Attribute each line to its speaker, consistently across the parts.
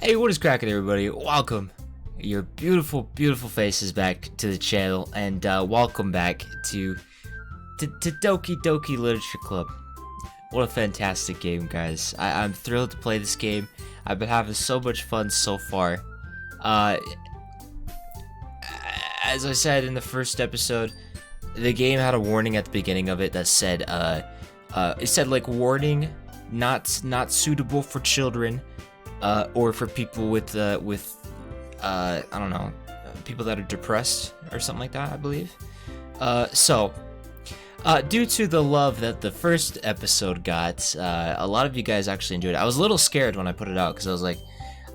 Speaker 1: Hey, what is cracking, everybody? Welcome, your beautiful, beautiful faces back to the channel, and welcome back to Doki Doki Literature Club. What a fantastic game, guys! I'm thrilled to play this game. I've been having so much fun so far. As I said in the first episode, the game had a warning at the beginning of it that said, it said like warning, not suitable for children. Or for people with I don't know, people that are depressed or something like that, I believe. Due to the love that the first episode got, a lot of you guys actually enjoyed it. I was a little scared when I put it out because I was like,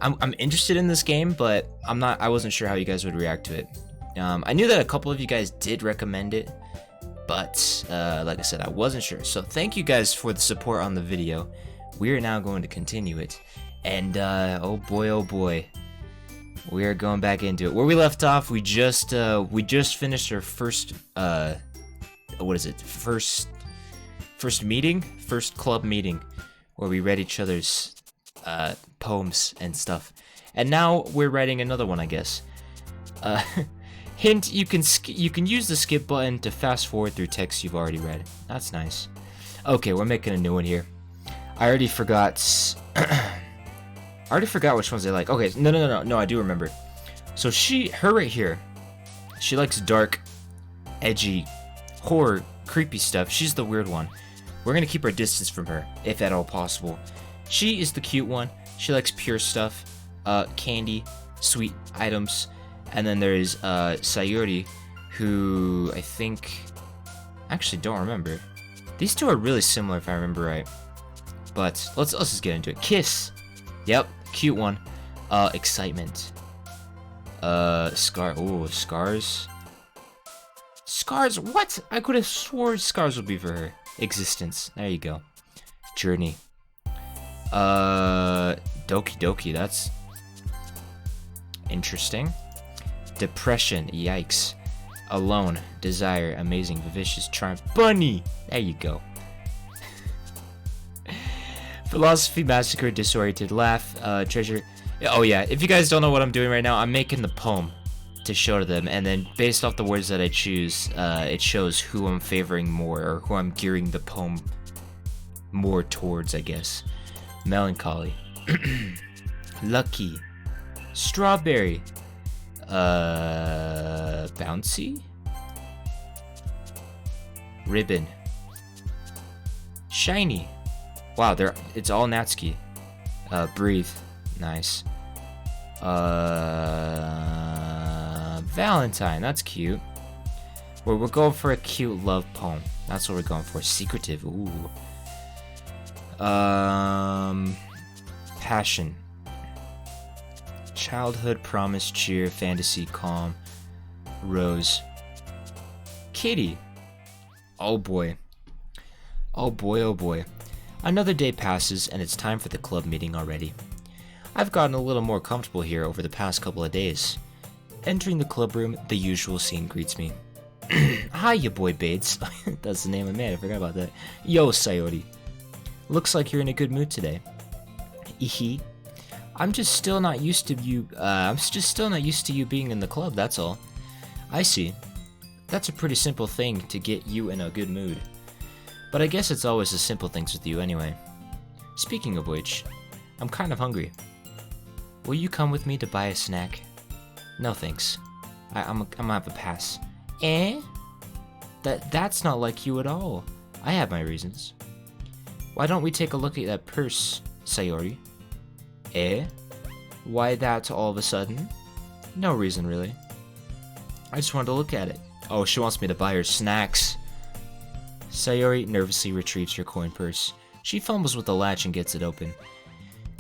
Speaker 1: I'm interested in this game, but I wasn't sure how you guys would react to it. I knew that a couple of you guys did recommend it, but like I said, I wasn't sure. So thank you guys for the support on the video. We are now going to continue it. And oh boy, we are going back into it. Where we left off, we just finished our first what is it? First club meeting, where we read each other's poems and stuff. And now we're writing another one, I guess. Hint: you can use the skip button to fast forward through text you've already read. That's nice. Okay, we're making a new one here. I already forgot. I already forgot which ones I like. Okay, no, I do remember. So her right here, she likes dark, edgy, horror, creepy stuff. She's the weird one. We're gonna keep our distance from her, if at all possible. She is the cute one. She likes pure stuff, candy, sweet items. And then there is Sayori, who I actually don't remember. These two are really similar if I remember right. But let's just get into it. Kiss. Yep. Cute one. Excitement. Scars. Scars? What? I could have swore scars would be for her. Existence. There you go. Journey. Doki Doki. That's interesting. Depression. Yikes. Alone. Desire. Amazing. Vivacious. Charm. Bunny. There you go. Philosophy, massacre, disoriented, laugh, treasure. Oh yeah, if you guys don't know what I'm doing right now, I'm making the poem to show to them, and then based off the words that I choose, it shows who I'm favoring more, or who I'm gearing the poem more towards, I guess. Melancholy. Lucky. Strawberry. Bouncy? Ribbon. Shiny. Wow, it's all Natsuki. Breathe. Nice. Valentine, that's cute. We're going for a cute love poem. That's what we're going for. Secretive. Ooh. Passion. Childhood, promise, cheer, fantasy, calm. Rose. Kitty. Oh boy. Oh boy, oh boy. Another day passes, and it's time for the club meeting already. I've gotten a little more comfortable here over the past couple of days. Entering the club room, the usual scene greets me. Hi, you boy Bades. That's the name I made, I forgot about that. Yo, Sayori. Looks like you're in a good mood today. Ihi. I'm just still not used to you being in the club, that's all. I see. That's a pretty simple thing to get you in a good mood. But I guess it's always the simple things with you anyway. Speaking of which, I'm kind of hungry. Will you come with me to buy a snack? No thanks. I'm gonna have a pass. Eh? That's not like you at all. I have my reasons. Why don't we take a look at that purse, Sayori? Eh? Why that all of a sudden? No reason really. I just wanted to look at it. Oh, she wants me to buy her snacks. Sayori nervously retrieves her coin purse. She fumbles with the latch and gets it open.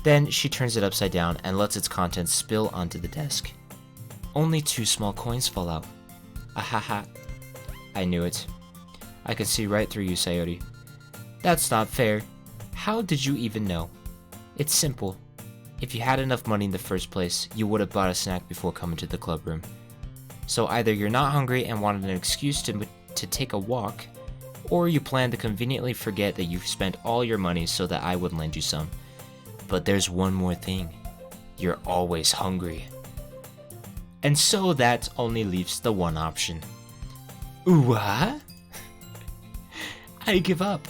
Speaker 1: Then she turns it upside down and lets its contents spill onto the desk. Only 2 small coins fall out. Ahaha. I knew it. I could see right through you, Sayori. That's not fair. How did you even know? It's simple. If you had enough money in the first place, you would have bought a snack before coming to the club room. So either you're not hungry and wanted an excuse to take a walk, or you plan to conveniently forget that you've spent all your money so that I would lend you some. But there's one more thing. You're always hungry. And so that only leaves the one option. What? I give up.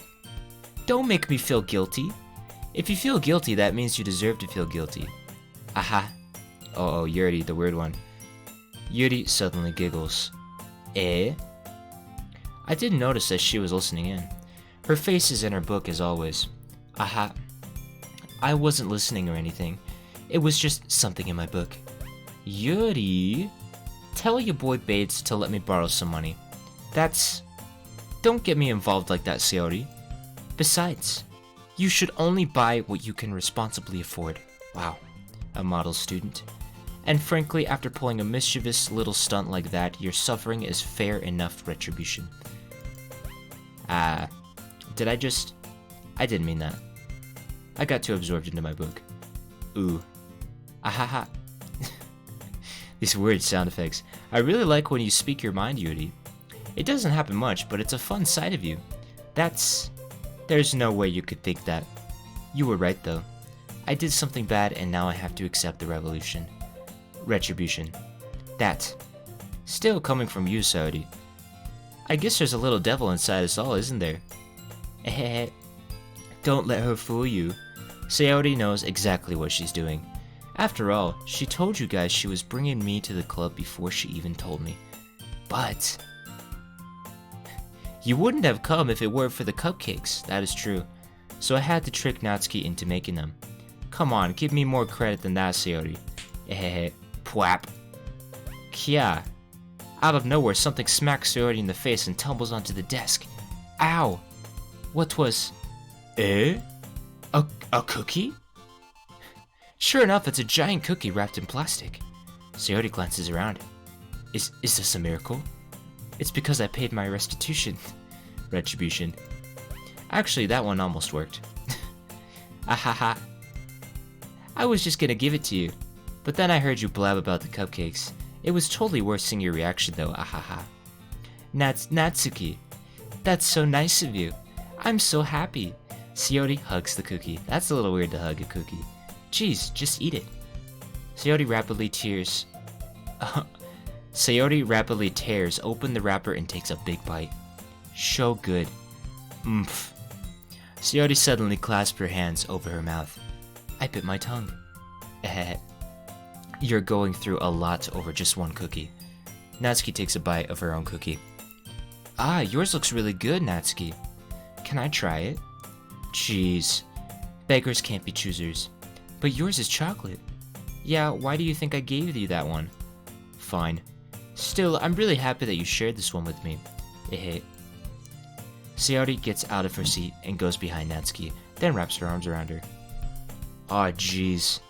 Speaker 1: Don't make me feel guilty. If you feel guilty, that means you deserve to feel guilty. Aha. Oh, Yuri, the weird one. Yuri suddenly giggles. Eh? I didn't notice that she was listening in. Her face is in her book as always. Aha. I wasn't listening or anything. It was just something in my book. Yuri, tell your boy Bades to let me borrow some money. Don't get me involved like that, Sayori. Besides, you should only buy what you can responsibly afford. Wow, a model student. And frankly, after pulling a mischievous little stunt like that, your suffering is fair enough retribution. I didn't mean that. I got too absorbed into my book. Ooh. Ahaha. These weird sound effects. I really like when you speak your mind, Yuri. It doesn't happen much, but it's a fun side of you. There's no way you could think that. You were right, though. I did something bad, and now I have to accept the retribution. Still coming from you, Saudi. I guess there's a little devil inside us all, isn't there? Don't let her fool you. Sayori knows exactly what she's doing. After all, she told you guys she was bringing me to the club before she even told me. But you wouldn't have come if it weren't for the cupcakes, that is true. So I had to trick Natsuki into making them. Come on, give me more credit than that, Sayori. Pwap. Kya. Out of nowhere, something smacks Sayori in the face and tumbles onto the desk. Ow! What was... A cookie? Sure enough, it's a giant cookie wrapped in plastic. Sayori glances around. Is this a miracle? It's because I paid my retribution. Actually, that one almost worked. Ahaha. I was just gonna give it to you, but then I heard you blab about the cupcakes. It was totally worth seeing your reaction though, ahaha. Natsuki, that's so nice of you. I'm so happy. Sayori hugs the cookie. That's a little weird to hug a cookie. Geez, just eat it. Sayori rapidly tears open the wrapper and takes a big bite. So good. Oomph. Sayori suddenly clasped her hands over her mouth. I bit my tongue. You're going through a lot over just one cookie. Natsuki takes a bite of her own cookie. Ah, yours looks really good, Natsuki. Can I try it? Jeez. Beggars can't be choosers. But yours is chocolate. Yeah, why do you think I gave you that one? Fine. Still, I'm really happy that you shared this one with me. Sayori gets out of her seat and goes behind Natsuki, then wraps her arms around her. Aw, jeez.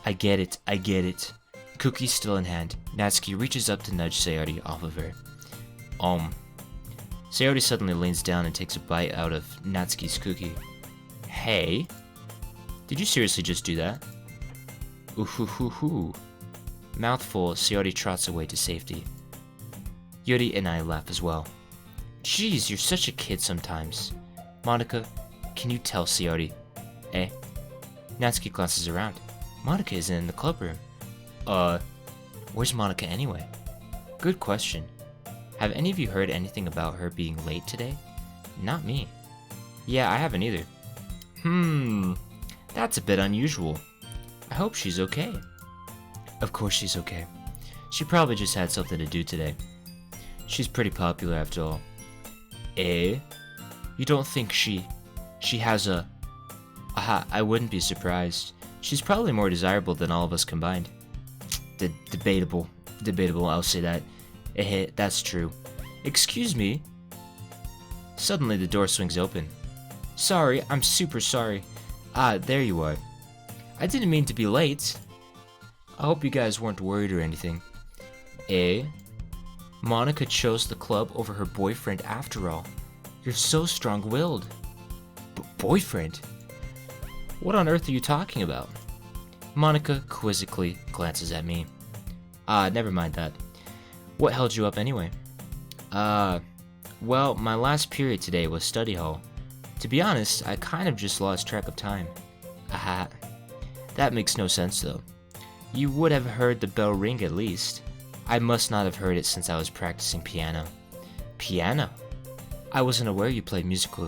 Speaker 1: I get it. Cookie still in hand, Natsuki reaches up to nudge Sayori off of her. Sayori suddenly leans down and takes a bite out of Natsuki's cookie. Hey? Did you seriously just do that? Ooh-hoo-hoo-hoo. Mouthful, Sayori trots away to safety. Yuri and I laugh as well. Jeez, you're such a kid sometimes. Monika, can you tell Sayori? Natsuki glances around. Monika isn't in the club room. Where's Monika anyway? Good question. Have any of you heard anything about her being late today? Not me. Yeah, I haven't either. That's a bit unusual. I hope she's okay. Of course she's okay. She probably just had something to do today. She's pretty popular after all. You don't think she has a... Aha, I wouldn't be surprised. She's probably more desirable than all of us combined. Debatable, I'll say that. That's true. Excuse me? Suddenly the door swings open. Sorry, I'm super sorry. Ah, there you are. I didn't mean to be late. I hope you guys weren't worried or anything. Monika chose the club over her boyfriend after all. You're so strong-willed. Boyfriend? What on earth are you talking about? Monika quizzically glances at me. Never mind that. What held you up anyway? Well, my last period today was study hall. To be honest, I kind of just lost track of time. Aha. That makes no sense though. You would have heard the bell ring at least. I must not have heard it since I was practicing piano. Piano? I wasn't aware you played music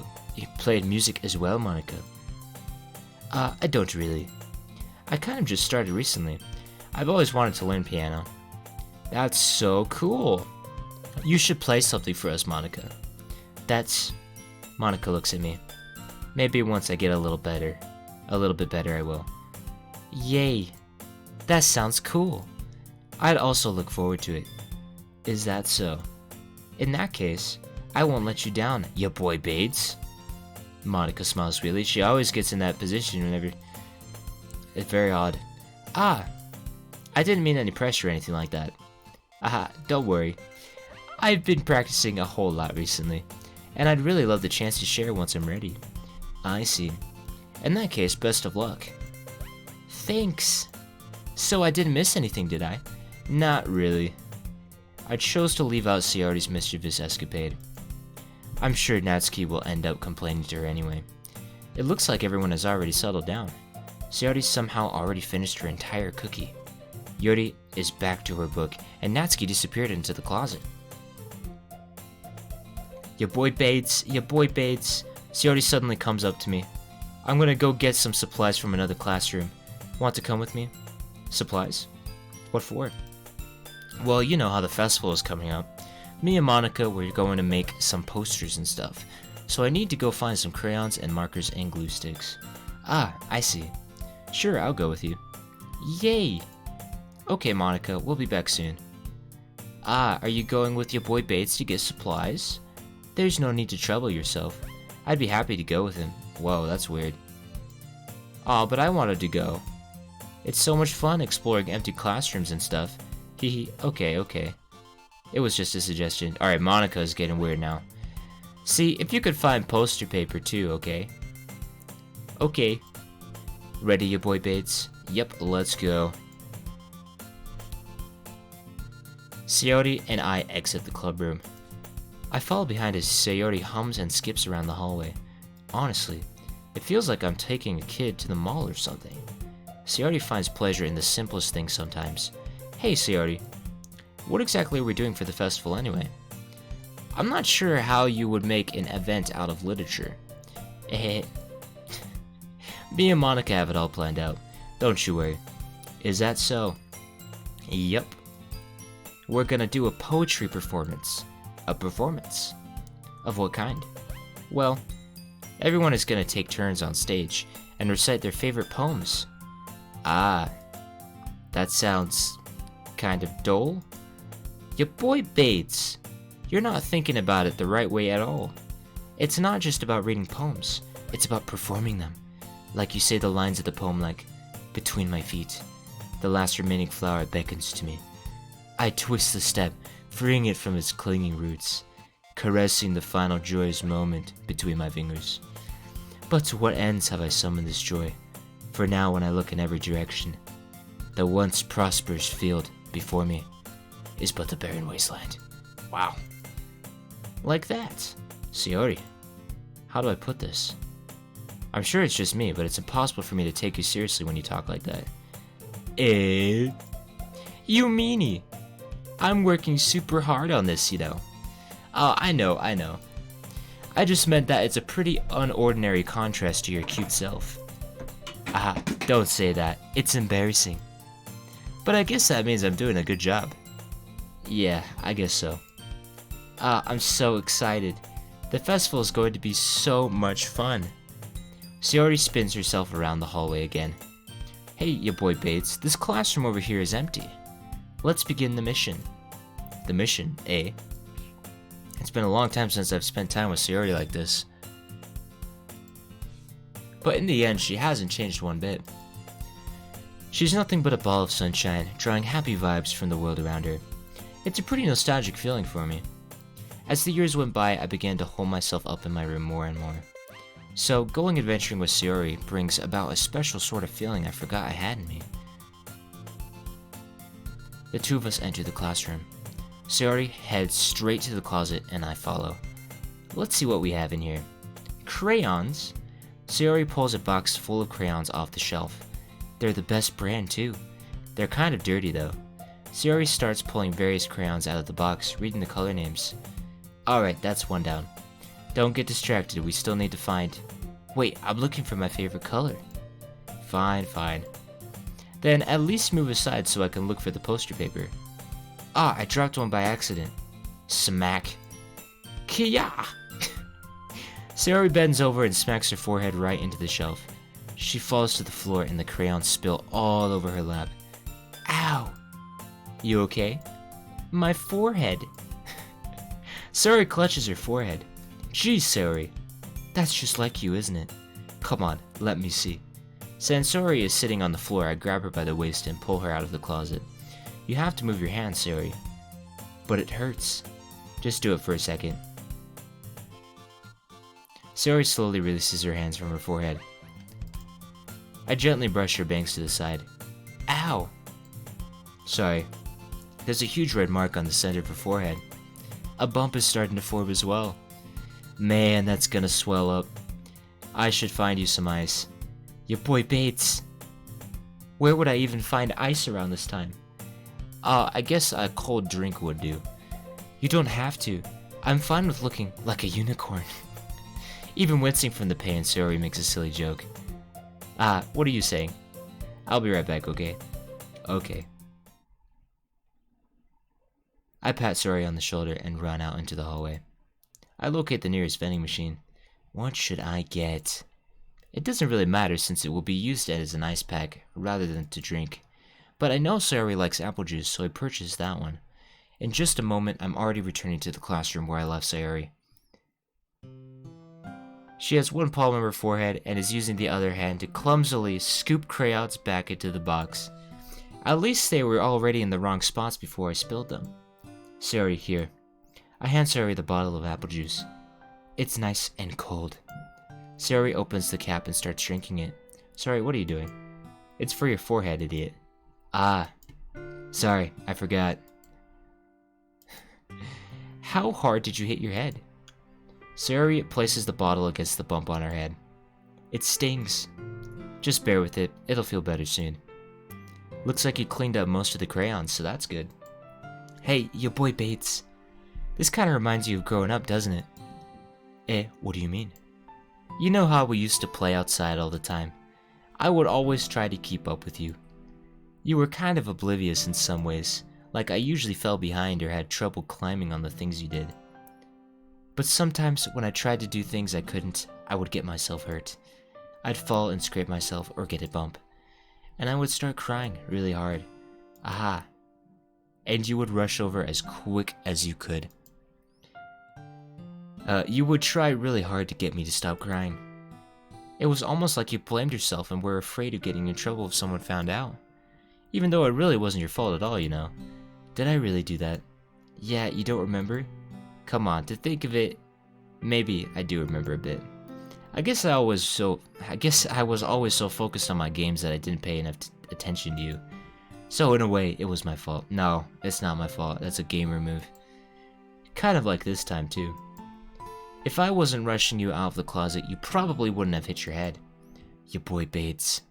Speaker 1: as well, Monika. I don't really. I kind of just started recently. I've always wanted to learn piano. That's so cool. You should play something for us, Monika. Monika looks at me. Maybe once I get a little bit better I will. Yay. That sounds cool. I'd also look forward to it. Is that so? In that case, I won't let you down, ya boy Bades. Monika smiles weirdly. She always gets in that position whenever... It's very odd. I didn't mean any pressure or anything like that. Don't worry. I've been practicing a whole lot recently, and I'd really love the chance to share once I'm ready. I see. In that case, best of luck. Thanks. So I didn't miss anything, did I? Not really. I chose to leave out Sayori's mischievous escapade. I'm sure Natsuki will end up complaining to her anyway. It looks like everyone has already settled down. Sayori somehow already finished her entire cookie. Yori is back to her book, and Natsuki disappeared into the closet. Ya boy Bades. Sayori suddenly comes up to me. I'm gonna go get some supplies from another classroom. Want to come with me? Supplies? What for? Well, you know how the festival is coming up. Me and Monika were going to make some posters and stuff, so I need to go find some crayons and markers and glue sticks. I see. Sure, I'll go with you. Yay! Okay, Monika, we'll be back soon. Are you going with your boy Bates to get supplies? There's no need to trouble yourself. I'd be happy to go with him. Whoa, that's weird. But I wanted to go. It's so much fun exploring empty classrooms and stuff. Okay. It was just a suggestion. Alright, Monika is getting weird now. See, if you could find poster paper too, okay? Okay. Ready, ya boy Bates? Yep, let's go. Sayori and I exit the club room. I follow behind as Sayori hums and skips around the hallway. Honestly, it feels like I'm taking a kid to the mall or something. Sayori finds pleasure in the simplest things sometimes. Hey Sayori, what exactly are we doing for the festival anyway? I'm not sure how you would make an event out of literature. Me and Monika have it all planned out. Don't you worry. Is that so? Yep. We're gonna do a poetry performance. A performance? Of what kind? Well, everyone is gonna take turns on stage and recite their favorite poems. That sounds kind of dull. Your boy Bates, you're not thinking about it the right way at all. It's not just about reading poems, it's about performing them. Like you say the lines of the poem like, between my feet, the last remaining flower beckons to me. I twist the step, freeing it from its clinging roots, caressing the final joyous moment between my fingers. But to what ends have I summoned this joy? For now when I look in every direction, the once prosperous field before me is but a barren wasteland. Wow. Like that. Sayori, how do I put this? I'm sure it's just me, but it's impossible for me to take you seriously when you talk like that. You meanie. I'm working super hard on this, you know. Oh, I know. I just meant that it's a pretty unordinary contrast to your cute self. Don't say that. It's embarrassing. But I guess that means I'm doing a good job. Yeah, I guess so. I'm so excited. The festival is going to be so much fun. Sayori spins herself around the hallway again. Hey, ya boy Bates, this classroom over here is empty. Let's begin the mission. The mission, eh? It's been a long time since I've spent time with Sayori like this. But in the end, she hasn't changed one bit. She's nothing but a ball of sunshine, drawing happy vibes from the world around her. It's a pretty nostalgic feeling for me. As the years went by, I began to hole myself up in my room more and more. So, going adventuring with Sayori brings about a special sort of feeling I forgot I had in me. The two of us enter the classroom. Sayori heads straight to the closet and I follow. Let's see what we have in here. Crayons? Sayori pulls a box full of crayons off the shelf. They're the best brand too. They're kind of dirty though. Sayori starts pulling various crayons out of the box, reading the color names. Alright, that's one down. Don't get distracted, we still need to find... Wait, I'm looking for my favorite color. Fine, fine. Then at least move aside so I can look for the poster paper. Ah, I dropped one by accident. Smack. Kia! Sayori bends over and smacks her forehead right into the shelf. She falls to the floor and the crayons spill all over her lap. Ow! You okay? My forehead. Sayori clutches her forehead. Geez, Sayori. That's just like you, isn't it? Come on, let me see. Sansori is sitting on the floor. I grab her by the waist and pull her out of the closet. You have to move your hand, Sayori. But it hurts. Just do it for a second. Sayori slowly releases her hands from her forehead. I gently brush her bangs to the side. Ow! Sorry. There's a huge red mark on the center of her forehead. A bump is starting to form as well. Man, that's gonna swell up. I should find you some ice. Your boy Bates. Where would I even find ice around this time? I guess a cold drink would do. You don't have to. I'm fine with looking like a unicorn. Even wincing from the pain, Sayori makes a silly joke. What are you saying? I'll be right back, okay? Okay. I pat Sayori on the shoulder and run out into the hallway. I locate the nearest vending machine. What should I get? It doesn't really matter since it will be used as an ice pack rather than to drink. But I know Sayori likes apple juice, so I purchased that one. In just a moment, I'm already returning to the classroom where I left Sayori. She has one palm on her forehead and is using the other hand to clumsily scoop crayons back into the box. At least they were already in the wrong spots before I spilled them. Sayori, here. I hand Sayori the bottle of apple juice. It's nice and cold. Sayori opens the cap and starts drinking it. Sorry, what are you doing? It's for your forehead, idiot. Sorry, I forgot. How hard did you hit your head? Sayori places the bottle against the bump on her head. It stings. Just bear with it, it'll feel better soon. Looks like you cleaned up most of the crayons, so that's good. Hey, your boy Bates. This kinda reminds you of growing up, doesn't it? What do you mean? You know how we used to play outside all the time. I would always try to keep up with you. You were kind of oblivious in some ways, like I usually fell behind or had trouble climbing on the things you did. But sometimes when I tried to do things I couldn't, I would get myself hurt. I'd fall and scrape myself or get a bump. And I would start crying really hard. Aha. And you would rush over as quick as you could. You would try really hard to get me to stop crying. It was almost like you blamed yourself and were afraid of getting in trouble if someone found out. Even though it really wasn't your fault at all, you know. Did I really do that? Yeah, you don't remember? Come on, to think of it, maybe I do remember a bit. I guess I was always so focused on my games that I didn't pay enough attention to you. So in a way, it was my fault. No, it's not my fault. That's a gamer move. Kind of like this time too. If I wasn't rushing you out of the closet, you probably wouldn't have hit your head. Your boy Bates.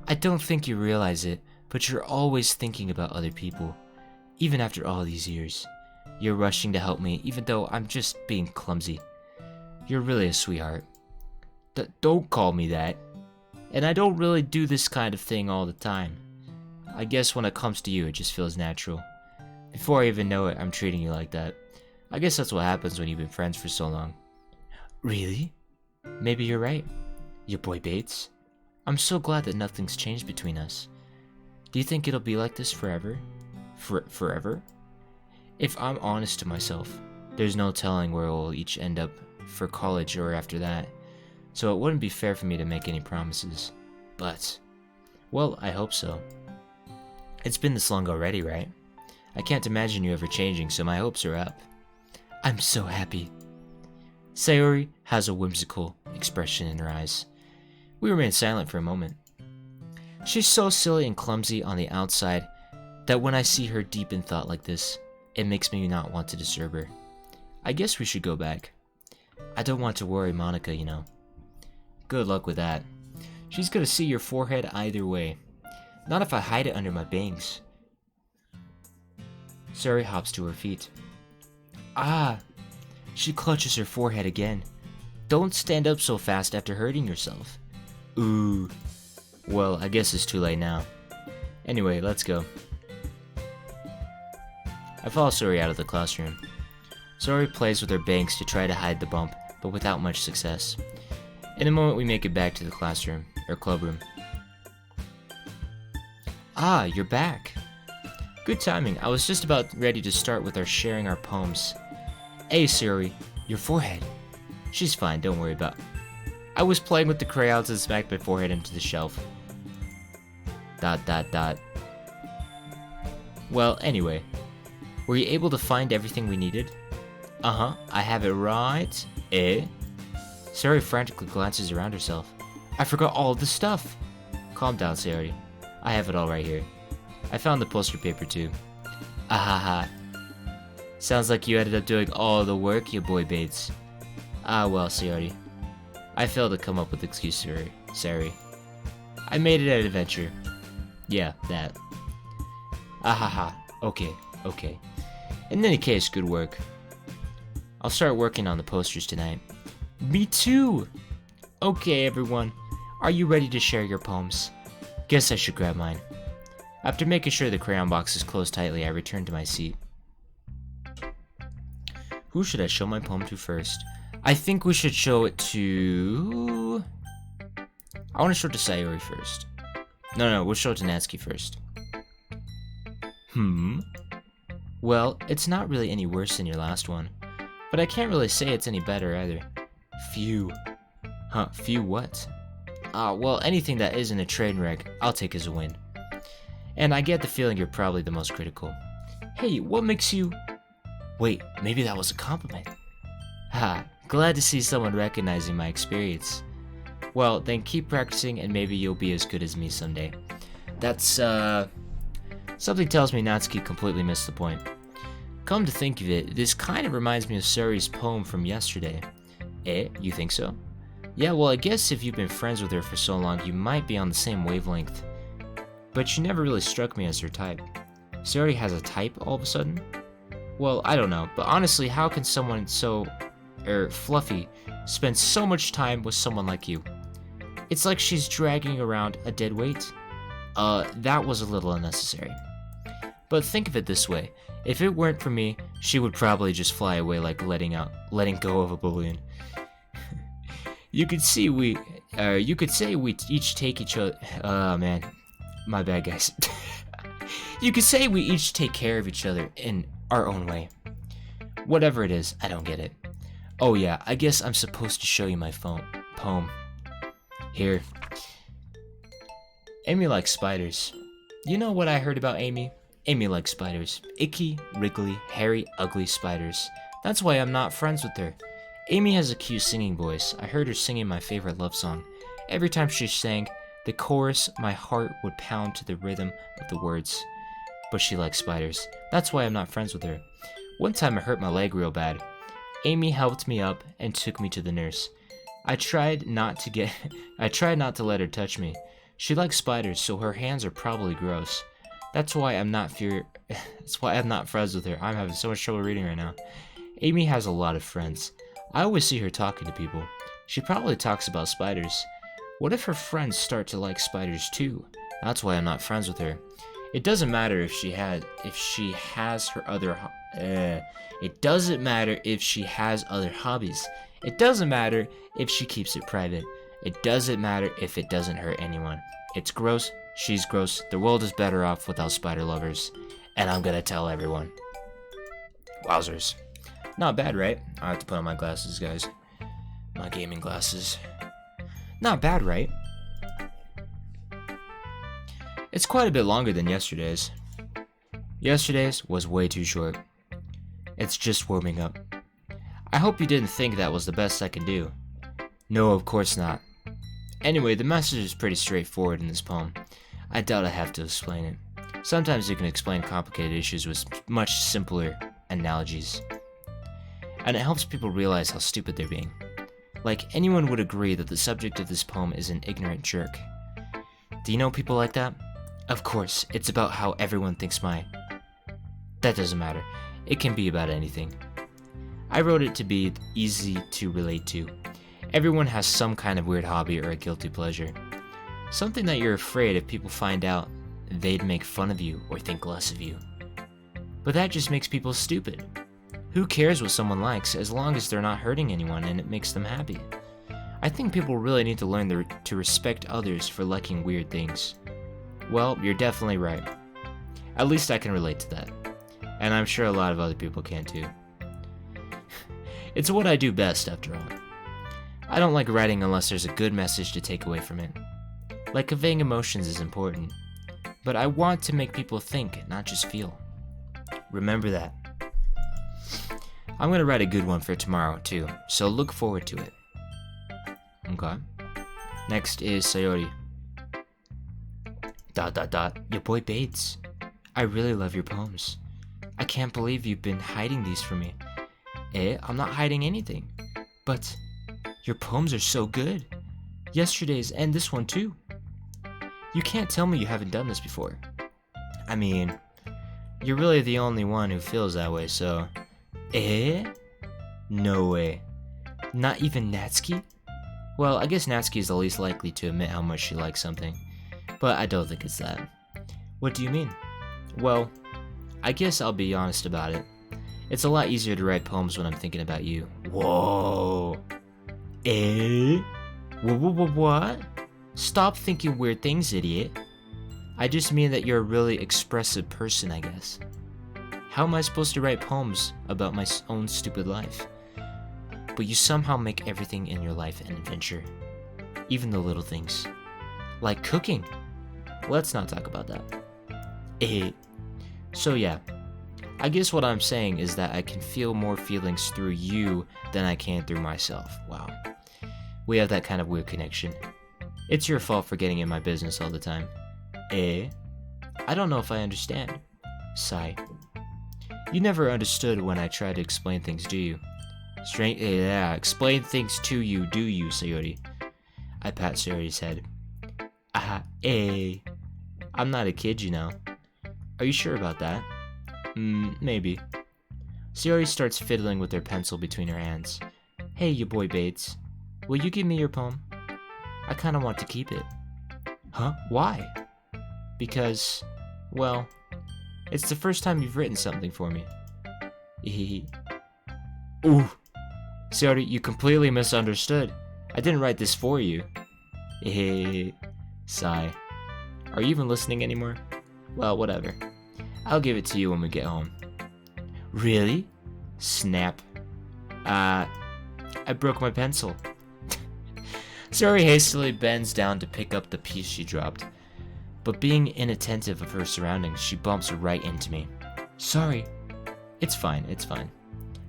Speaker 1: I don't think you realize it, but you're always thinking about other people. Even after all these years. You're rushing to help me, even though I'm just being clumsy. You're really a sweetheart. Don't call me that. And I don't really do this kind of thing all the time. I guess when it comes to you, it just feels natural. Before I even know it, I'm treating you like that. I guess that's what happens when you've been friends for so long. Really? Maybe you're right. Your boy Bates. I'm so glad that nothing's changed between us. Do you think it'll be like this forever? Forever? If I'm honest to myself, there's no telling where we'll each end up for college or after that, so it wouldn't be fair for me to make any promises. But, well, I hope so. It's been this long already, right? I can't imagine you ever changing, so my hopes are up. I'm so happy. Sayori has a whimsical expression in her eyes. We remain silent for a moment. She's so silly and clumsy on the outside that when I see her deep in thought like this, it makes me not want to disturb her. I guess we should go back. I don't want to worry Monika, you know. Good luck with that. She's gonna see your forehead either way. Not if I hide it under my bangs. Sari hops to her feet. Ah! She clutches her forehead again. Don't stand up so fast after hurting yourself. Ooh. Well, I guess it's too late now. Anyway, let's go. I follow Sari out of the classroom. Sari plays with her bangs to try to hide the bump, but without much success. In a moment, we make it back to the classroom, or clubroom. Ah, you're back. Good timing. I was just about ready to start with our sharing our poems. Hey, Sari, your forehead. She's fine, don't worry about it. I was playing with the crayons and smacked my forehead into the shelf. ... Well, anyway. Were you able to find everything we needed? Uh-huh, I have it right. Eh? Sari frantically glances around herself. I forgot all of the stuff. Calm down, Sari. I have it all right here. I found the poster paper too. Ahaha. Sounds like you ended up doing all the work, you boy Bates. Ah well, Sari. I failed to come up with excuse, Sari. I made it an adventure. Yeah, that. Ahaha. Okay. In any case, good work. I'll start working on the posters tonight. Me too! Okay, everyone. Are you ready to share your poems? Guess I should grab mine. After making sure the crayon box is closed tightly, I return to my seat. Who should I show my poem to first? I think we should show it to... I want to show it to Sayori first. No, we'll show it to Natsuki first. Well, it's not really any worse than your last one. But I can't really say it's any better either. Phew. Huh, phew what? Well, anything that isn't a train wreck, I'll take as a win. And I get the feeling you're probably the most critical. Hey, what makes you... Wait, maybe that was a compliment. Ha, glad to see someone recognizing my experience. Well, then keep practicing and maybe you'll be as good as me someday. That's, Something tells me Natsuki completely missed the point. Come to think of it, this kind of reminds me of Sari's poem from yesterday. Eh, you think so? Yeah, well, I guess if you've been friends with her for so long, you might be on the same wavelength. But she never really struck me as her type. Sari has a type all of a sudden? Well, I don't know, but honestly, how can someone so, fluffy, spend so much time with someone like you? It's like she's dragging around a dead weight. That was a little unnecessary. But think of it this way. If it weren't for me, she would probably just fly away like letting go of a balloon. You could say we each take each other. Man, my bad, guys. You could say we each take care of each other in our own way. Whatever it is, I don't get it. Oh yeah, I guess I'm supposed to show you my poem. Here. Amy likes spiders. You know what I heard about Amy? Amy likes spiders. Icky, wriggly, hairy, ugly spiders. That's why I'm not friends with her. Amy has a cute singing voice. I heard her singing my favorite love song. Every time she sang the chorus, my heart would pound to the rhythm of the words. But she likes spiders. That's why I'm not friends with her. One time I hurt my leg real bad. Amy helped me up and took me to the nurse. I tried not to let her touch me. She likes spiders, so her hands are probably gross. That's why I'm not friends with her. I'm having so much trouble reading right now. Amy has a lot of friends. I always see her talking to people. She probably talks about spiders. What if her friends start to like spiders too? That's why I'm not friends with her. It doesn't matter if she has other hobbies. It doesn't matter if she keeps it private. It doesn't matter if it doesn't hurt anyone. It's gross, she's gross, the world is better off without spider lovers. And I'm gonna tell everyone. Wowzers. Not bad, right? I have to put on my glasses, guys. My gaming glasses. Not bad, right? It's quite a bit longer than yesterday's. Yesterday's was way too short. It's just warming up. I hope you didn't think that was the best I can do. No, of course not. Anyway, the message is pretty straightforward in this poem. I doubt I have to explain it. Sometimes you can explain complicated issues with much simpler analogies. And it helps people realize how stupid they're being. Like anyone would agree that the subject of this poem is an ignorant jerk. Do you know people like that? Of course, it's about how everyone thinks That doesn't matter. It can be about anything. I wrote it to be easy to relate to. Everyone has some kind of weird hobby or a guilty pleasure. Something that you're afraid if people find out, they'd make fun of you or think less of you. But that just makes people stupid. Who cares what someone likes as long as they're not hurting anyone and it makes them happy? I think people really need to learn to respect others for liking weird things. Well, you're definitely right. At least I can relate to that. And I'm sure a lot of other people can too. It's what I do best, after all. I don't like writing unless there's a good message to take away from it. Like, conveying emotions is important, but I want to make people think, not just feel. Remember that. I'm gonna write a good one for tomorrow too, so look forward to it. Okay. Next is Sayori. ... Your boy Bades. I really love your poems. I can't believe you've been hiding these from me. I'm not hiding anything. But your poems are so good. Yesterday's and this one too. You can't tell me you haven't done this before. I mean, you're really the only one who feels that way, so... No way. Not even Natsuki? Well, I guess Natsuki is the least likely to admit how much she likes something. But I don't think it's that. What do you mean? Well, I guess I'll be honest about it. It's a lot easier to write poems when I'm thinking about you. Whoa. What? Stop thinking weird things, idiot. I just mean that you're a really expressive person, I guess. How am I supposed to write poems about my own stupid life? But you somehow make everything in your life an adventure. Even the little things. Like cooking. Let's not talk about that. So yeah, I guess what I'm saying is that I can feel more feelings through you than I can through myself. Wow. We have that kind of weird connection. It's your fault for getting in my business all the time. I don't know if I understand. Sigh. You never understood when I tried to explain things, do you? Explain things to you, do you, Sayori? I pat Sayori's head. I'm not a kid, you know. Are you sure about that? Maybe. Sayori starts fiddling with her pencil between her hands. Hey, you boy Bates. Will you give me your poem? I kinda want to keep it. Huh? Why? Because, well, it's the first time you've written something for me. Ooh. Sayori, you completely misunderstood. I didn't write this for you. Sigh. Are you even listening anymore? Well, whatever. I'll give it to you when we get home. Really? Snap. I broke my pencil. Sayori hastily bends down to pick up the piece she dropped. But being inattentive of her surroundings, she bumps right into me. Sorry. It's fine.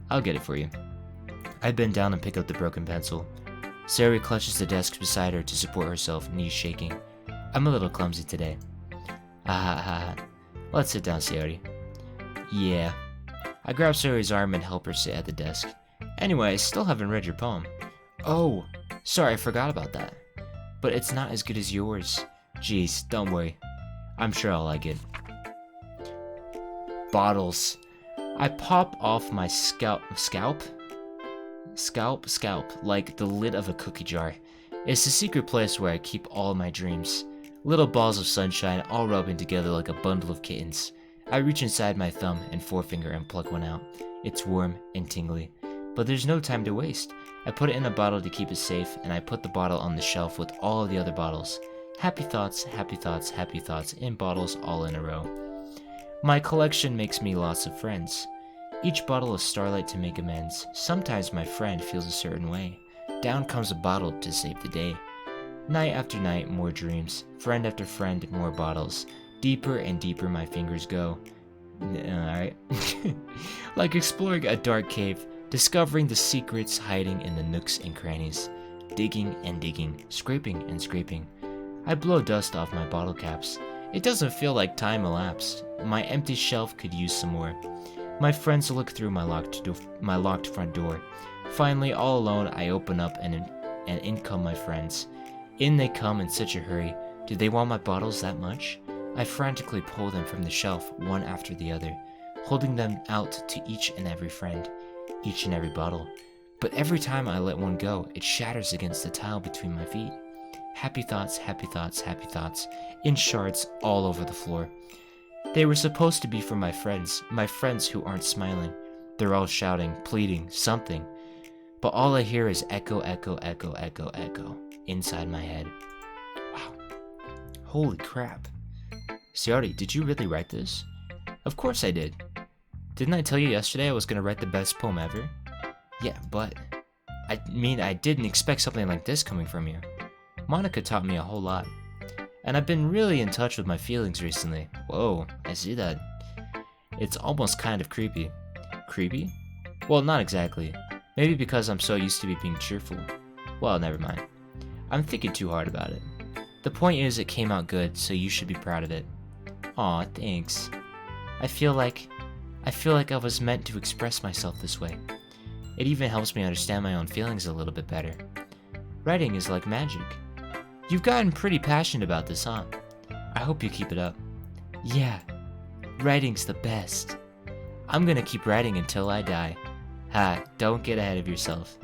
Speaker 1: I'll get it for you. I bend down and pick up the broken pencil. Sayori clutches the desk beside her to support herself, knees shaking. I'm a little clumsy today. Let's sit down, Sayori. Yeah. I grab Sayori's arm and help her sit at the desk. Anyway, I still haven't read your poem. Oh, sorry, I forgot about that. But it's not as good as yours. Jeez, don't worry. I'm sure I'll like it. Bottles. I pop off my scalp, like the lid of a cookie jar. It's the secret place where I keep all my dreams. Little balls of sunshine all rubbing together like a bundle of kittens. I reach inside my thumb and forefinger and pluck one out. It's warm and tingly. But there's no time to waste. I put it in a bottle to keep it safe, and I put the bottle on the shelf with all of the other bottles. Happy thoughts, happy thoughts, happy thoughts in bottles all in a row. My collection makes me lots of friends. Each bottle is starlight to make amends. Sometimes my friend feels a certain way. Down comes a bottle to save the day. Night after night, more dreams. Friend after friend, more bottles. Deeper and deeper my fingers go. Alright. Like exploring a dark cave, discovering the secrets hiding in the nooks and crannies. Digging and digging, scraping and scraping. I blow dust off my bottle caps. It doesn't feel like time elapsed. My empty shelf could use some more. My friends look through my locked front door. Finally, all alone, I open up and in come my friends. In they come in such a hurry. Do they want my bottles that much? I frantically pull them from the shelf, one after the other, holding them out to each and every friend, each and every bottle. But every time I let one go, it shatters against the tile between my feet. Happy thoughts, happy thoughts, happy thoughts, in shards all over the floor. They were supposed to be for my friends who aren't smiling. They're all shouting, pleading, something. But all I hear is echo, echo, echo, echo, echo, inside my head. Wow. Holy crap. Sayori, did you really write this? Of course I did. Didn't I tell you yesterday I was gonna write the best poem ever? Yeah, but I mean, I didn't expect something like this coming from you. Monika taught me a whole lot. And I've been really in touch with my feelings recently. Whoa, I see that. It's almost kind of creepy. Creepy? Well, not exactly. Maybe because I'm so used to being cheerful. Well, never mind. I'm thinking too hard about it. The point is, it came out good, so you should be proud of it. Aw, thanks. I feel like I was meant to express myself this way. It even helps me understand my own feelings a little bit better. Writing is like magic. You've gotten pretty passionate about this, huh? I hope you keep it up. Yeah, writing's the best. I'm gonna keep writing until I die. Ha, don't get ahead of yourself.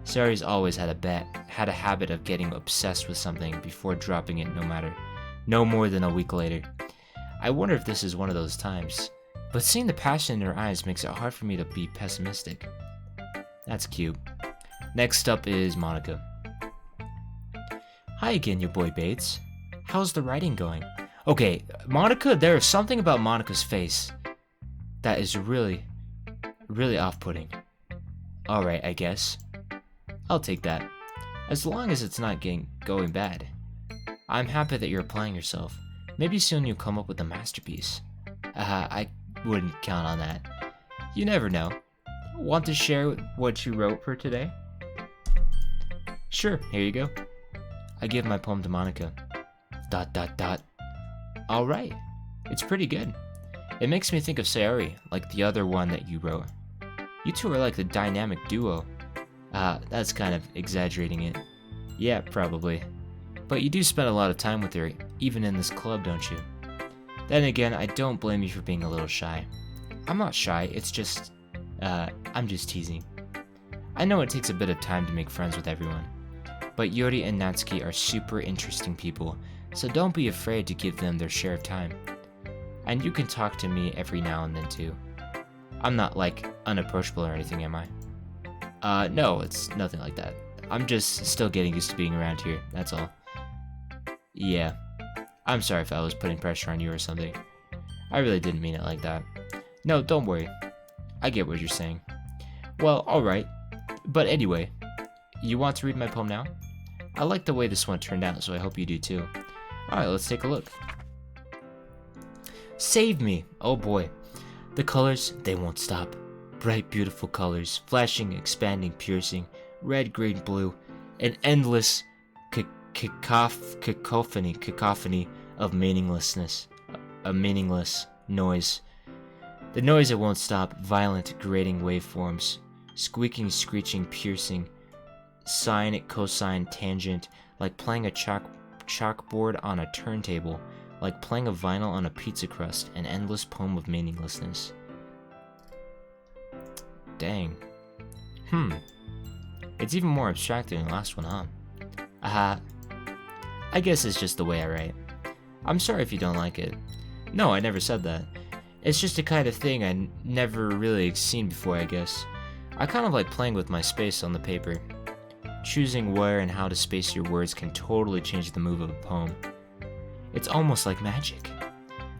Speaker 1: Sayori's always had a habit of getting obsessed with something before dropping it no more than a week later. I wonder if this is one of those times. But seeing the passion in her eyes makes it hard for me to be pessimistic. That's cute. Next up is Monika. Hi again, your boy Bates. How's the writing going? Okay, Monika, there is something about Monika's face that is really, really off-putting. Alright, I guess. I'll take that. As long as it's not going bad. I'm happy that you're applying yourself. Maybe soon you'll come up with a masterpiece. I wouldn't count on that. You never know. Want to share what you wrote for today? Sure, here you go. I give my poem to Monika. ... Alright, it's pretty good. It makes me think of Sayori, like the other one that you wrote. You two are like the dynamic duo. That's kind of exaggerating it. Yeah, probably. But you do spend a lot of time with her, even in this club, don't you? Then again, I don't blame you for being a little shy. I'm not shy, it's just... I'm just teasing. I know it takes a bit of time to make friends with everyone. But Yori and Natsuki are super interesting people, so don't be afraid to give them their share of time. And you can talk to me every now and then too. I'm not, like, unapproachable or anything, am I? No, it's nothing like that. I'm just still getting used to being around here, that's all. Yeah. I'm sorry if I was putting pressure on you or something. I really didn't mean it like that. No, don't worry. I get what you're saying. Well, alright. But anyway, you want to read my poem now? I like the way this one turned out, so I hope you do too. Alright, let's take a look. Save me! Oh boy. The colors, they won't stop. Bright, beautiful colors, flashing, expanding, piercing, red, green, blue, an endless cacophony of meaninglessness, a meaningless noise. The noise that won't stop, violent, grating waveforms, squeaking, screeching, piercing, sine, cosine, tangent, like playing a chalkboard on a turntable, like playing a vinyl on a pizza crust, an endless poem of meaninglessness. Dang. It's even more abstract than the last one, huh? I guess it's just the way I write. I'm sorry if you don't like it. No, I never said that. It's just a kind of thing I never really seen before, I guess. I kind of like playing with my space on the paper. Choosing where and how to space your words can totally change the mood of a poem. It's almost like magic.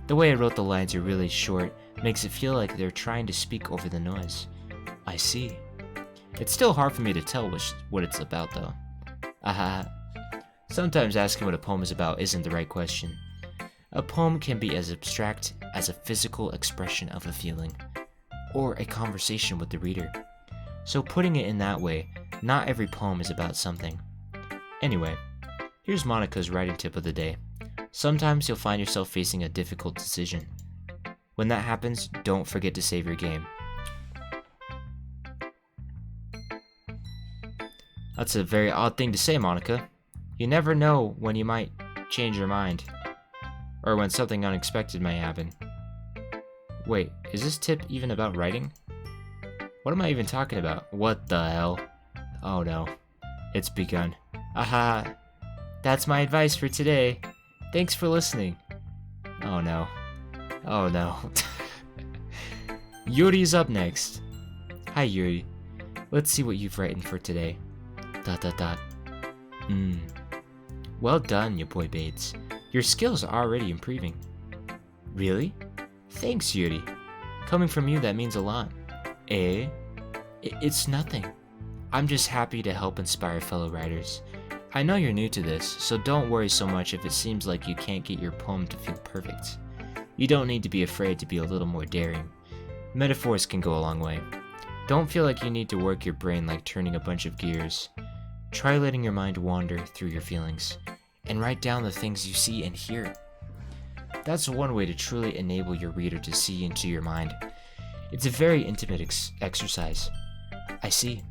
Speaker 1: The way I wrote the lines are really short makes it feel like they're trying to speak over the noise. I see. It's still hard for me to tell what it's about, though. Sometimes asking what a poem is about isn't the right question. A poem can be as abstract as a physical expression of a feeling, or a conversation with the reader. So putting it in that way, not every poem is about something. Anyway, here's Monika's writing tip of the day. Sometimes you'll find yourself facing a difficult decision. When that happens, don't forget to save your game. That's a very odd thing to say, Monika. You never know when you might change your mind. Or when something unexpected may happen. Wait, is this tip even about writing? What am I even talking about? What the hell? Oh no. It's begun. Aha! That's my advice for today. Thanks for listening. Oh no. Oh no. Yuri's up next. Hi Yuri. Let's see what you've written for today. ... Well done, you boy Bades. Your skills are already improving. Really? Thanks, Yuri. Coming from you, that means a lot. Eh? It's nothing. I'm just happy to help inspire fellow writers. I know you're new to this, so don't worry so much if it seems like you can't get your poem to feel perfect. You don't need to be afraid to be a little more daring. Metaphors can go a long way. Don't feel like you need to work your brain like turning a bunch of gears. Try letting your mind wander through your feelings, and write down the things you see and hear. That's one way to truly enable your reader to see into your mind. It's a very intimate exercise. I see.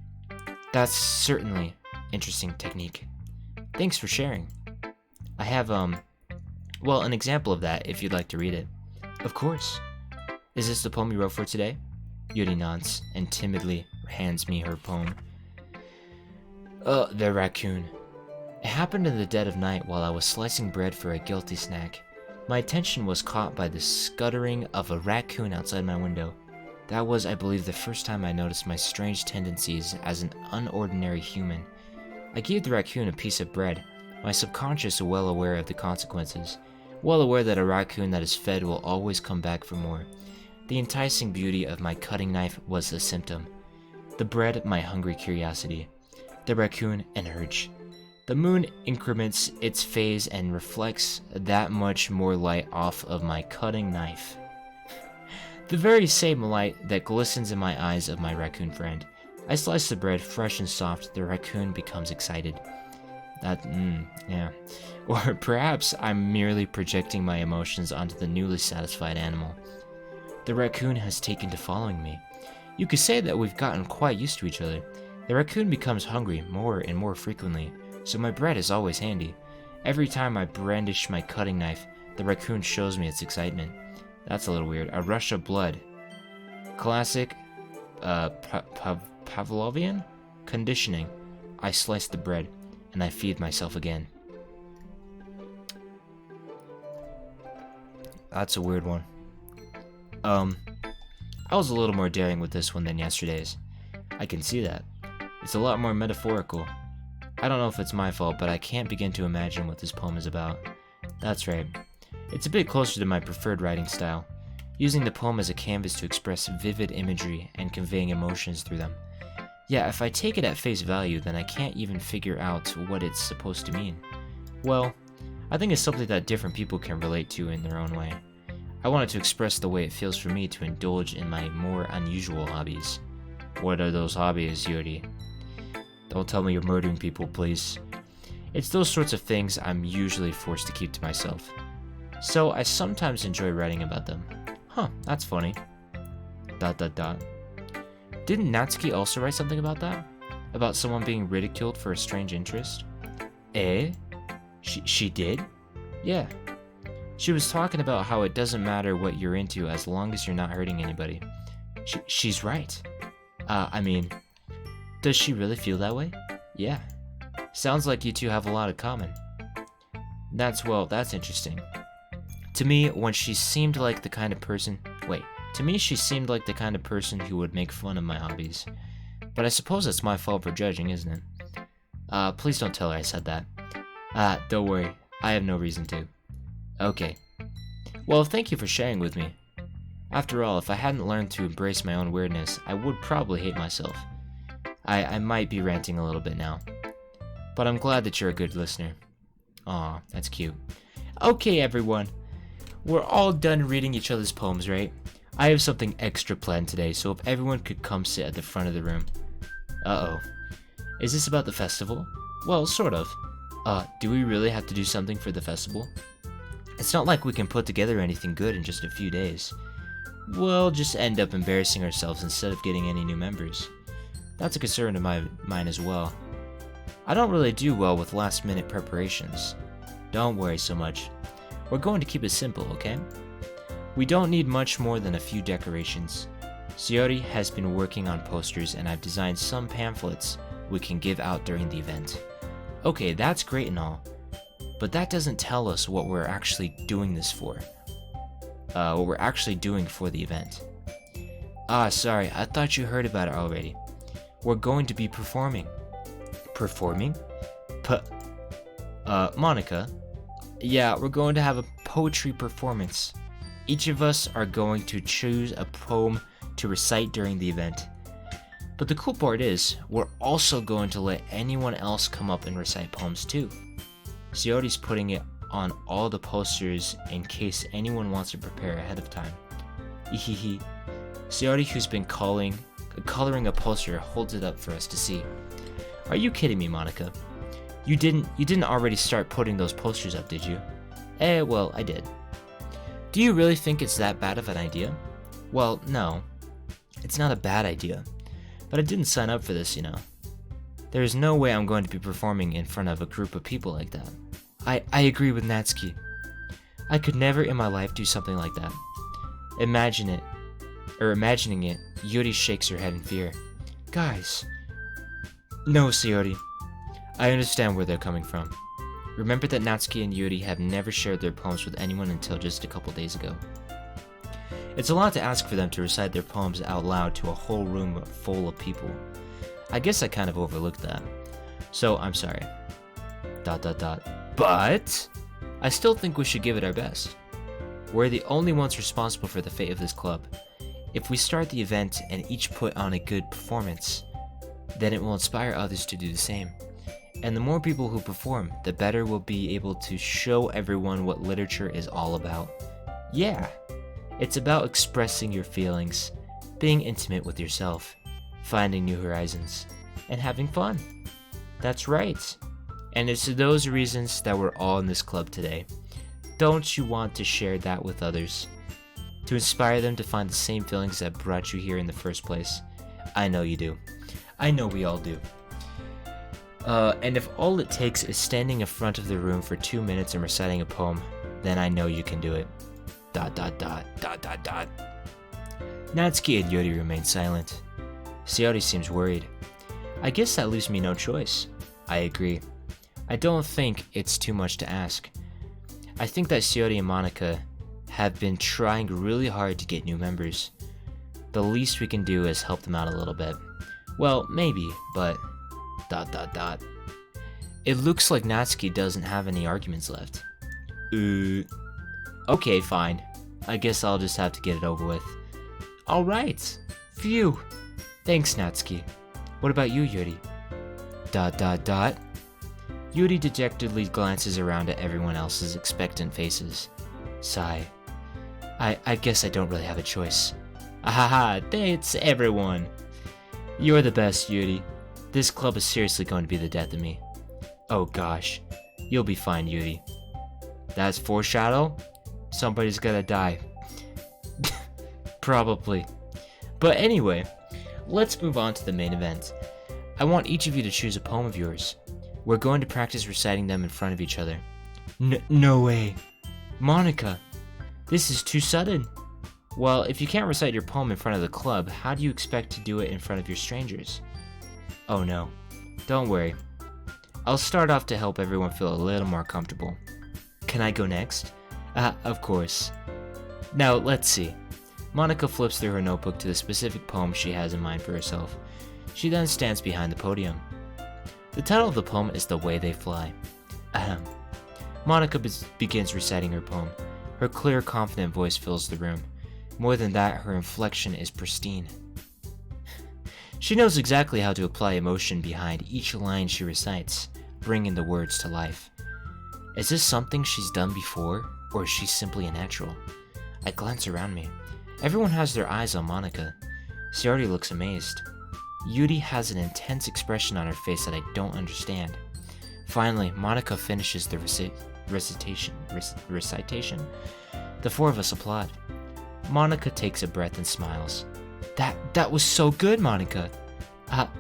Speaker 1: That's certainly interesting technique. Thanks for sharing. I have, well, an example of that if you'd like to read it. Of course. Is this the poem you wrote for today? Yuri nods and timidly hands me her poem. The raccoon. It happened in the dead of night while I was slicing bread for a guilty snack. My attention was caught by the scuttering of a raccoon outside my window. That was, I believe, the first time I noticed my strange tendencies as an unordinary human. I gave the raccoon a piece of bread, my subconscious well aware of the consequences, well aware that a raccoon that is fed will always come back for more. The enticing beauty of my cutting knife was the symptom. The bread, my hungry curiosity. The raccoon, an urge. The moon increments its phase and reflects that much more light off of my cutting knife. The very same light that glistens in my eyes of my raccoon friend. I slice the bread fresh and soft. The raccoon becomes excited. Yeah. Or perhaps I'm merely projecting my emotions onto the newly satisfied animal. The raccoon has taken to following me. You could say that we've gotten quite used to each other. The raccoon becomes hungry more and more frequently, so my bread is always handy. Every time I brandish my cutting knife, the raccoon shows me its excitement. That's a little weird. A rush of blood. Classic Pavlovian conditioning. I slice the bread, and I feed myself again. That's a weird one. I was a little more daring with this one than yesterday's. I can see that. It's a lot more metaphorical. I don't know if it's my fault, but I can't begin to imagine what this poem is about. That's right. It's a bit closer to my preferred writing style, using the poem as a canvas to express vivid imagery and conveying emotions through them. Yeah, if I take it at face value, then I can't even figure out what it's supposed to mean. Well, I think it's something that different people can relate to in their own way. I wanted to express the way it feels for me to indulge in my more unusual hobbies. What are those hobbies, Yuri? Don't tell me you're murdering people, please. It's those sorts of things I'm usually forced to keep to myself. So I sometimes enjoy writing about them. Huh, that's funny. ... Didn't Natsuki also write something about that? About someone being ridiculed for a strange interest? Eh? She did? Yeah. She was talking about how it doesn't matter what you're into as long as you're not hurting anybody. She's right. I mean, does she really feel that way? Yeah. Sounds like you two have a lot in common. That's interesting. To me, she seemed like the kind of person who would make fun of my hobbies. But I suppose it's my fault for judging, isn't it? Please don't tell her I said that. Don't worry. I have no reason to. Okay. Well, thank you for sharing with me. After all, if I hadn't learned to embrace my own weirdness, I would probably hate myself. I might be ranting a little bit now. But I'm glad that you're a good listener. Aw, that's cute. Okay, everyone. We're all done reading each other's poems, right? I have something extra planned today, so if everyone could come sit at the front of the room. Uh-oh. Is this about the festival? Well, sort of. Do we really have to do something for the festival? It's not like we can put together anything good in just a few days. We'll just end up embarrassing ourselves instead of getting any new members. That's a concern of mine as well. I don't really do well with last-minute preparations. Don't worry so much. We're going to keep it simple, okay? We don't need much more than a few decorations. Shiori has been working on posters and I've designed some pamphlets we can give out during the event. Okay, that's great and all, but that doesn't tell us what we're actually doing this for. What we're actually doing for the event. Ah, sorry, I thought you heard about it already. We're going to be performing. Performing? Monika? Yeah, we're going to have a poetry performance. Each of us are going to choose a poem to recite during the event. But the cool part is, we're also going to let anyone else come up and recite poems too. Shiori's putting it on all the posters in case anyone wants to prepare ahead of time. Ihihi. Shiori, who's been coloring a poster, holds it up for us to see. Are you kidding me, Monika? You didn't already start putting those posters up, did you? Well, I did. Do you really think it's that bad of an idea? Well, no. It's not a bad idea. But I didn't sign up for this, you know. There's no way I'm going to be performing in front of a group of people like that. I agree with Natsuki. I could never in my life do something like that. Imagining it, Yuri shakes her head in fear. Guys. No, Shiori. I understand where they're coming from. Remember that Natsuki and Yuri have never shared their poems with anyone until just a couple days ago. It's a lot to ask for them to recite their poems out loud to a whole room full of people. I guess I kind of overlooked that. So, I'm sorry. ... But I still think we should give it our best. We're the only ones responsible for the fate of this club. If we start the event and each put on a good performance, then it will inspire others to do the same. And the more people who perform, the better we'll be able to show everyone what literature is all about. Yeah, it's about expressing your feelings, being intimate with yourself, finding new horizons, and having fun. That's right. And it's for those reasons that we're all in this club today. Don't you want to share that with others? To inspire them to find the same feelings that brought you here in the first place? I know you do. I know we all do. And if all it takes is standing in front of the room for 2 minutes and reciting a poem, then I know you can do it. ... Natsuki and Yuri remain silent. Shiori seems worried. I guess that leaves me no choice. I agree. I don't think it's too much to ask. I think that Shiori and Monika have been trying really hard to get new members. The least we can do is help them out a little bit. Well, maybe, but... ... It looks like Natsuki doesn't have any arguments left. Okay, fine. I guess I'll just have to get it over with. Alright. Phew. Thanks, Natsuki. What about you, Yuri? ... Yuri dejectedly glances around at everyone else's expectant faces. Sigh. I guess I don't really have a choice. Ahaha, it's everyone. You're the best, Yuri. This club is seriously going to be the death of me. Oh gosh. You'll be fine, Yuri. That's foreshadow? Somebody's gonna die. Probably. But anyway, let's move on to the main event. I want each of you to choose a poem of yours. We're going to practice reciting them in front of each other. No way. Monika, this is too sudden. Well, if you can't recite your poem in front of the club, how do you expect to do it in front of your strangers? Oh no. Don't worry. I'll start off to help everyone feel a little more comfortable. Can I go next? Of course. Now, let's see. Monika flips through her notebook to the specific poem she has in mind for herself. She then stands behind the podium. The title of the poem is The Way They Fly. Monika begins reciting her poem. Her clear, confident voice fills the room. More than that, her inflection is pristine. She knows exactly how to apply emotion behind each line she recites, bringing the words to life. Is this something she's done before, or is she simply a natural? I glance around me. Everyone has their eyes on Monika. Shiori looks amazed. Yuri has an intense expression on her face that I don't understand. Finally, Monika finishes the recitation. The four of us applaud. Monika takes a breath and smiles. That was so good, Monika.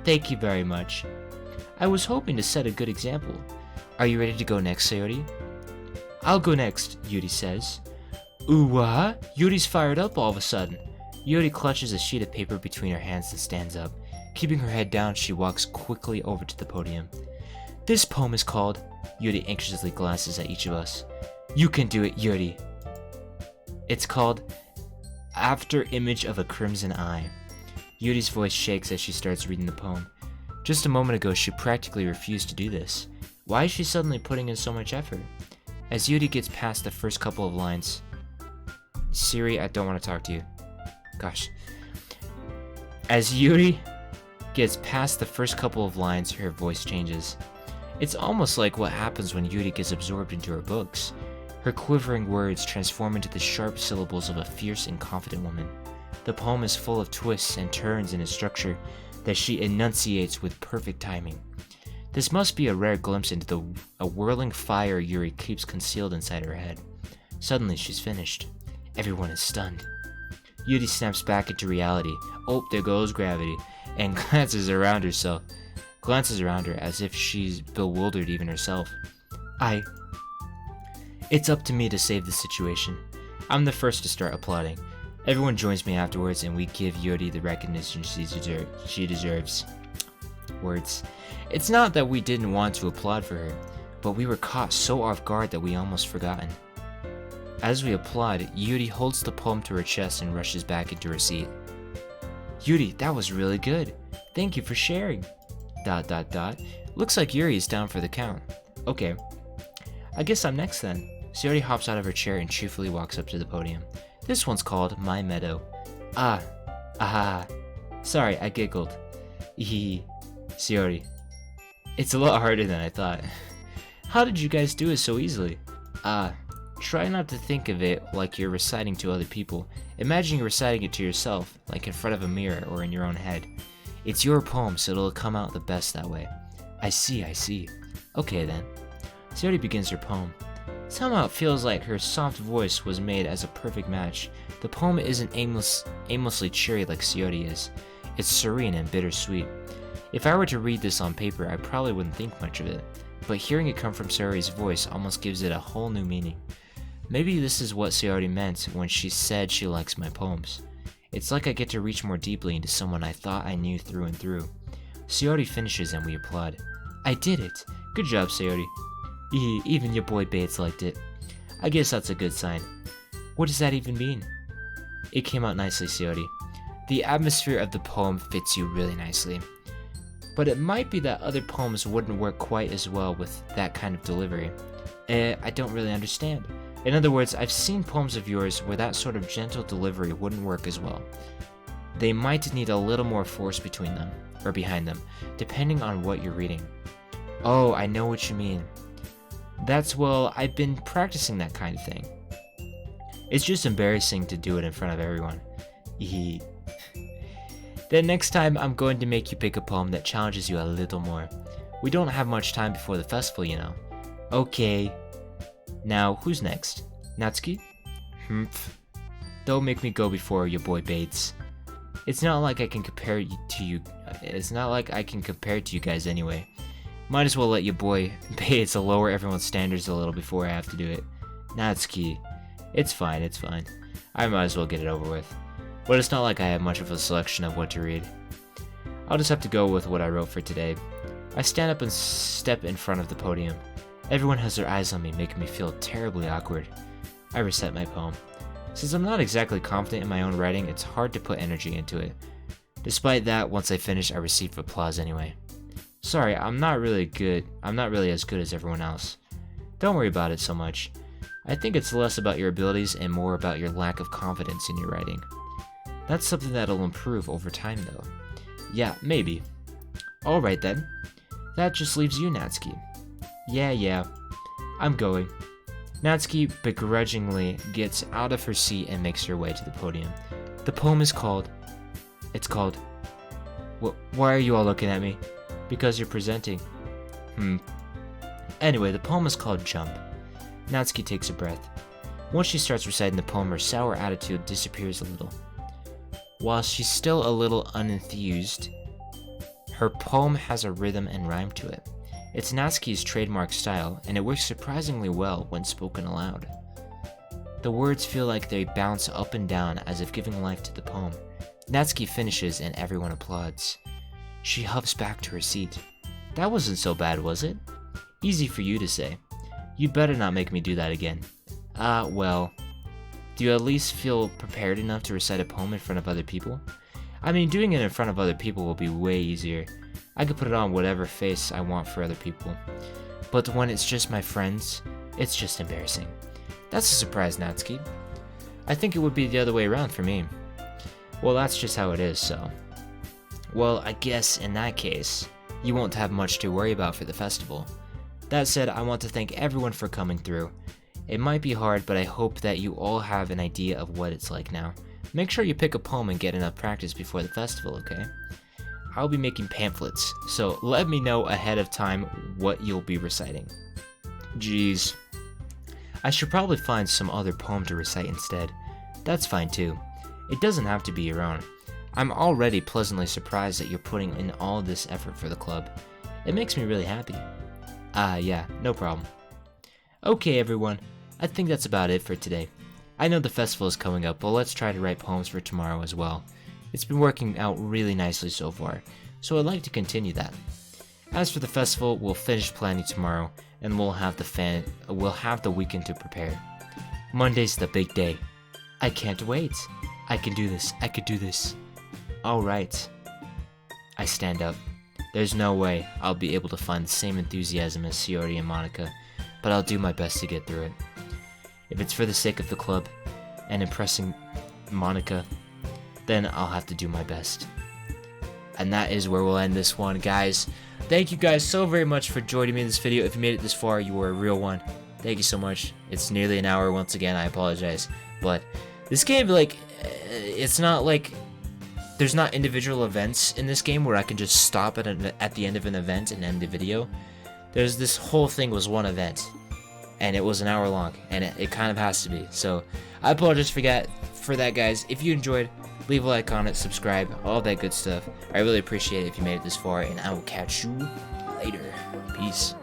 Speaker 1: Thank you very much. I was hoping to set a good example. Are you ready to go next, Sayori? I'll go next, Yuri says. Ooh-wah? Yuri's fired up all of a sudden. Yuri clutches a sheet of paper between her hands and stands up. Keeping her head down, she walks quickly over to the podium. This poem is called... Yuri anxiously glances at each of us. You can do it, Yuri. It's called After Image of a Crimson Eye. Yuri's voice shakes as she starts reading the poem. Just a moment ago, she practically refused to do this. Why is she suddenly putting in so much effort? As Yuri gets past the first couple of lines... Siri, I don't want to talk to you. Gosh. As Yuri gets past the first couple of lines, her voice changes. It's almost like what happens when Yuri gets absorbed into her books. Her quivering words transform into the sharp syllables of a fierce and confident woman. The poem is full of twists and turns in its structure that she enunciates with perfect timing. This must be a rare glimpse into a whirling fire Yuri keeps concealed inside her head. Suddenly, she's finished. Everyone is stunned. Yuri snaps back into reality. Oh, there goes gravity, and glances around her as if she's bewildered even herself. It's up to me to save the situation. I'm the first to start applauding. Everyone joins me afterwards, and we give Yuri the recognition she deserves. Words. It's not that we didn't want to applaud for her, but we were caught so off guard that we almost forgotten. As we applaud, Yuri holds the poem to her chest and rushes back into her seat. Yuri, that was really good. Thank you for sharing. ... Looks like Yuri is down for the count. Okay. I guess I'm next then. Sayori hops out of her chair and cheerfully walks up to the podium. This one's called My Meadow. Aha. Sorry, I giggled. Eehee. Sayori. It's a lot harder than I thought. How did you guys do it so easily? Try not to think of it like you're reciting to other people. Imagine you're reciting it to yourself, like in front of a mirror or in your own head. It's your poem, so it'll come out the best that way. I see. Okay then. Sayori begins her poem. Somehow it feels like her soft voice was made as a perfect match. The poem isn't aimlessly cheery like Sayori is. It's serene and bittersweet. If I were to read this on paper, I probably wouldn't think much of it. But hearing it come from Sayori's voice almost gives it a whole new meaning. Maybe this is what Sayori meant when she said she likes my poems. It's like I get to reach more deeply into someone I thought I knew through and through. Sayori finishes and we applaud. I did it! Good job, Sayori. Even your boy Bates liked it. I guess that's a good sign. What does that even mean? It came out nicely, Sayori. The atmosphere of the poem fits you really nicely. But it might be that other poems wouldn't work quite as well with that kind of delivery. I don't really understand. In other words, I've seen poems of yours where that sort of gentle delivery wouldn't work as well. They might need a little more force between them, or behind them, depending on what you're reading. Oh, I know what you mean. Well, I've been practicing that kind of thing. It's just embarrassing to do it in front of everyone. Then next time, I'm going to make you pick a poem that challenges you a little more. We don't have much time before the festival, you know. Okay. Now, who's next? Natsuki? Humph. Don't make me go before your boy Bates. It's not like I can compare it to you guys anyway. Might as well let your boy Bates lower everyone's standards a little before I have to do it. Natsuki. It's fine. I might as well get it over with. But it's not like I have much of a selection of what to read. I'll just have to go with what I wrote for today. I stand up and step in front of the podium. Everyone has their eyes on me, making me feel terribly awkward. I recite my poem. Since I'm not exactly confident in my own writing, it's hard to put energy into it. Despite that, once I finish, I receive applause anyway. Sorry, I'm not really as good as everyone else. Don't worry about it so much. I think it's less about your abilities and more about your lack of confidence in your writing. That's something that'll improve over time though. Yeah, maybe. Alright then. That just leaves you, Natsuki. Yeah. I'm going. Natsuki begrudgingly gets out of her seat and makes her way to the podium. The poem is called... Why are you all looking at me? Because you're presenting. Anyway, the poem is called Jump. Natsuki takes a breath. Once she starts reciting the poem, her sour attitude disappears a little. While she's still a little unenthused, Her poem has a rhythm and rhyme to it. It's Natsuki's trademark style, and it works surprisingly well when spoken aloud. The words feel like they bounce up and down as if giving life to the poem. Natsuki finishes and everyone applauds. She huffs back to her seat. That wasn't so bad, was it? Easy for you to say. You'd better not make me do that again. Well, do you at least feel prepared enough to recite a poem in front of other people? I mean, doing it in front of other people will be way easier. I could put it on whatever face I want for other people. But when it's just my friends, it's just embarrassing. That's a surprise, Natsuki. I think it would be the other way around for me. Well, that's just how it is, so. Well, I guess in that case, you won't have much to worry about for the festival. That said, I want to thank everyone for coming through. It might be hard, but I hope that you all have an idea of what it's like now. Make sure you pick a poem and get enough practice before the festival, okay? I'll be making pamphlets, so let me know ahead of time what you'll be reciting. Jeez. I should probably find some other poem to recite instead. That's fine too. It doesn't have to be your own. I'm already pleasantly surprised that you're putting in all this effort for the club. It makes me really happy. Yeah, no problem. Okay everyone, I think that's about it for today. I know the festival is coming up, but let's try to write poems for tomorrow as well. It's been working out really nicely so far, so I'd like to continue that. As for the festival, we'll finish planning tomorrow, and we'll have the weekend to prepare. Monday's the big day. I can't wait. I can do this. I could do this. Alright. I stand up. There's no way I'll be able to find the same enthusiasm as Shiori and Monika, but I'll do my best to get through it. If it's for the sake of the club and impressing Monika, then I'll have to do my best. And that is where we'll end this one, guys. Thank you guys so very much for joining me in this video. If you made it this far, you were a real one. Thank you so much. It's nearly an hour once again, I apologize. But this game, like, it's not like there's not individual events in this game where I can just stop at the end of an event and end the video. This whole thing was one event, and it was an hour long, and it kind of has to be. So I apologize for that, guys. If you enjoyed, leave a like on it, subscribe, all that good stuff. I really appreciate it if you made it this far, and I will catch you later. Peace.